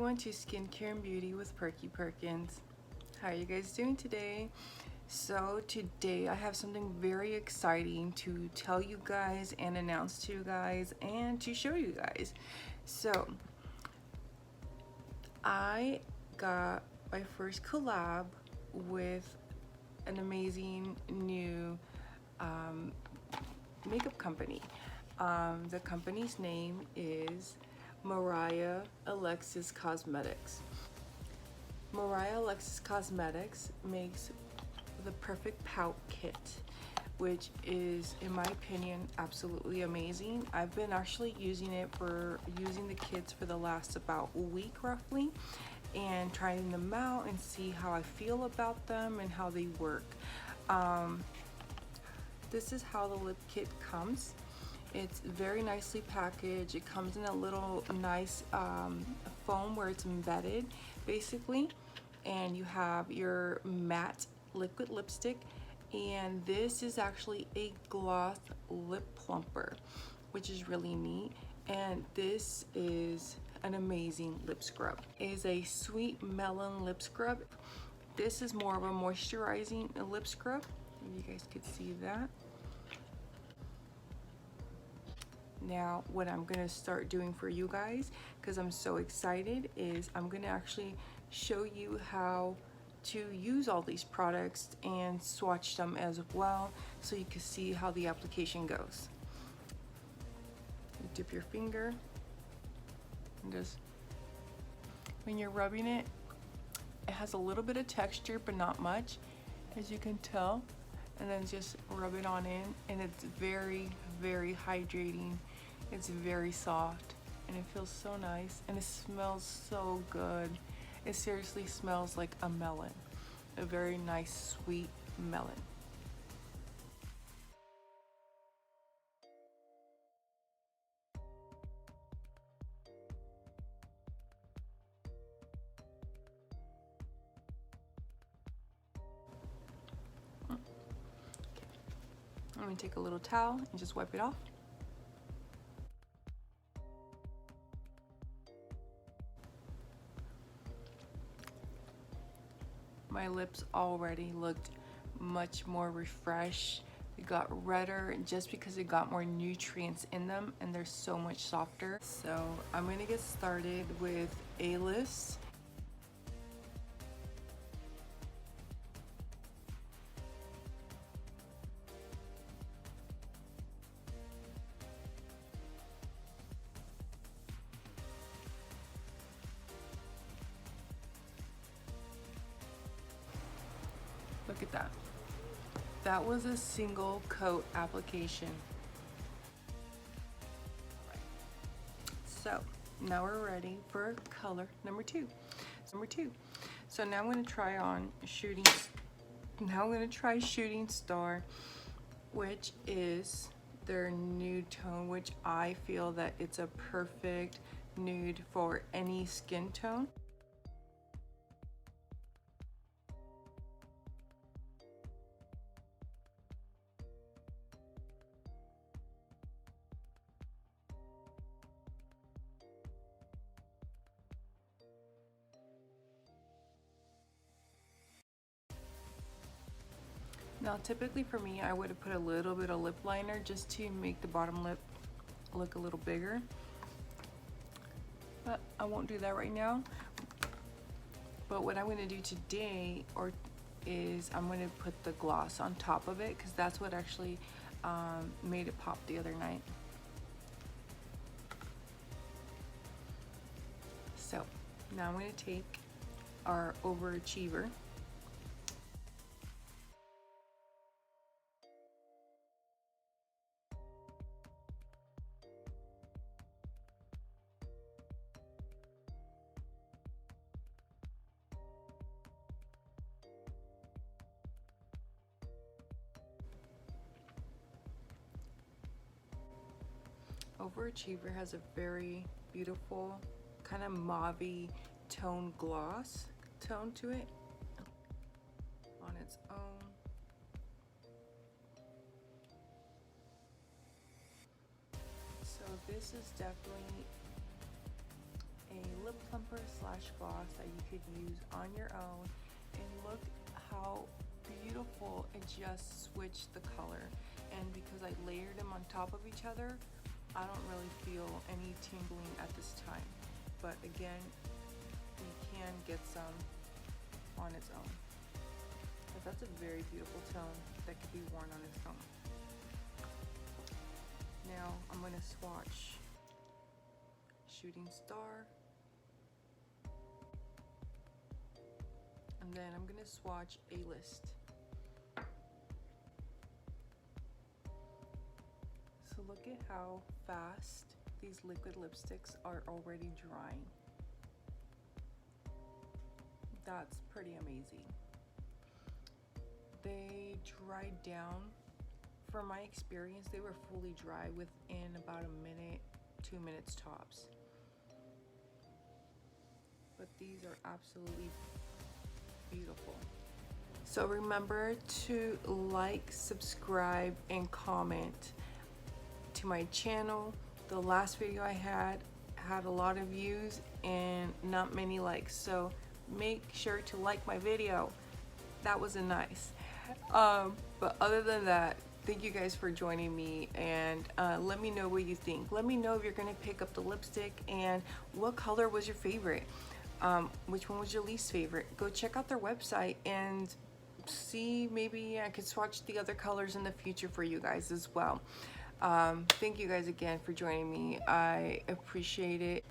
everyone to Skincare and Beauty with Perky Perkins. How are you guys doing today? So today I have something very exciting to tell you guys and announce to you guys and to show you guys. So I got my first collab with an amazing new makeup company. The company's name is Mariah Alexis Cosmetics. Mariah Alexis Cosmetics makes the Perfect Pout Kit, which is, in my opinion, absolutely amazing. I've been actually using the kits for the last about a week roughly, and trying them out and see how I feel about them and how they work. This is how the lip kit comes. It's very nicely packaged. It comes in a little nice foam where it's embedded basically, and you have your matte liquid lipstick, and this is actually a gloss lip plumper, which is really neat. And this is an amazing lip scrub. It is a sweet melon lip scrub. This is more of a moisturizing lip scrub, if you guys could see that. Now what I'm gonna start doing for you guys, because I'm so excited, is I'm gonna actually show you how to use all these products and swatch them as well, so you can see how the application goes. You dip your finger and just, when you're rubbing it, it has a little bit of texture but not much, as you can tell, and then just rub it on in, and it's very hydrating. It's very soft and it feels so nice, and it smells so good. It seriously smells like a melon, a very nice sweet melon. I'm gonna take a little towel and just wipe it off. My lips already looked much more refreshed. It got redder just because it got more nutrients in them, and they're so much softer. So I'm gonna get started with A-List. Look at that. That was a single coat application. So now we're ready for color number two. So now I'm going to try on Shooting Star, which is their nude tone, which I feel that it's a perfect nude for any skin tone. Now typically for me, I would have put a little bit of lip liner just to make the bottom lip look a little bigger, but I won't do that right now. But what I'm going to do today is I'm going to put the gloss on top of it, because that's what actually made it pop the other night. So now I'm going to take our Overachiever. Overachiever has a very beautiful kind of mauve-y tone gloss tone to it on its own. So this is definitely a lip plumper slash gloss that you could use on your own, and look how beautiful it just switched the color. And because I layered them on top of each other, I don't really feel any tingling at this time. But again, you can get some on its own. But that's a very beautiful tone that could be worn on its own. Now I'm going to swatch Shooting Star, and then I'm going to swatch A-List. So look at how fast these liquid lipsticks are already drying. That's pretty amazing. They dried down. From my experience, they were fully dry within about a minute, 2 minutes tops. But these are absolutely beautiful. So remember to like, subscribe, and comment to my channel. The last video I had a lot of views and not many likes, so make sure to like my video. That wasn't nice. But other than that, thank you guys for joining me, and let me know what you think. Let me know if you're gonna pick up the lipstick and what color was your favorite. Which one was your least favorite? Go check out their website and see, maybe I could swatch the other colors in the future for you guys as well. Thank you guys again for joining me. I appreciate it.